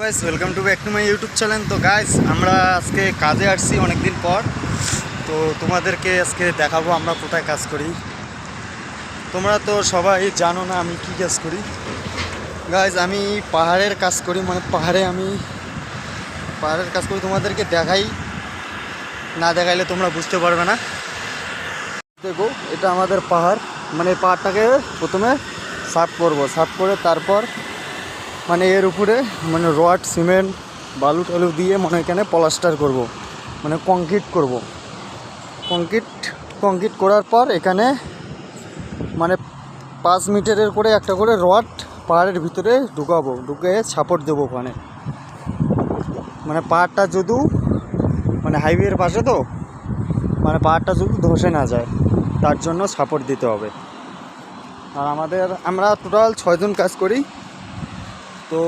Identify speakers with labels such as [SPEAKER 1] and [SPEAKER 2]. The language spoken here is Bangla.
[SPEAKER 1] Guys welcome to back to my YouTube channel. তো গাইস আমরা আজকে কাজে আসছি অনেক দিন পর। তো তোমাদেরকে আজকে দেখাবো আমরা কোথায় কাজ করি। তোমরা তো সবাই জানো না আমি কি কাজ করি। গাইস আমি পাহাড়ের কাজ করি, মানে পাহাড়ের কাজ করি। তোমাদেরকে দেখাই, না দেখাইলে তোমরা বুঝতে পারবে না। দেখো এটা আমাদের পাহাড়, মানে পাহাড়টাকে প্রথমে সাফ করবো, সাফ করে তারপর মানে এর উপরে মানে রড সিমেন্ট বালু টালু দিয়ে মানে এখানে প্লাস্টার করব, মানে কংক্রিট করব। কংক্রিট করার পর এখানে মানে 5 মিটারের করে একটা করে রড পাহাড়ের ভিতরে ঢুকাবো, ঢুকে সাপোর্ট দেবো ওখানে। মানে পাহাড়টা যদি মানে হাইওয়ের পাশে, তো মানে পাহাড়টা যদি ধসে না যায় তার জন্য সাপোর্ট দিতে হবে। আর আমরা টোটাল 6 জন কাজ করি। তো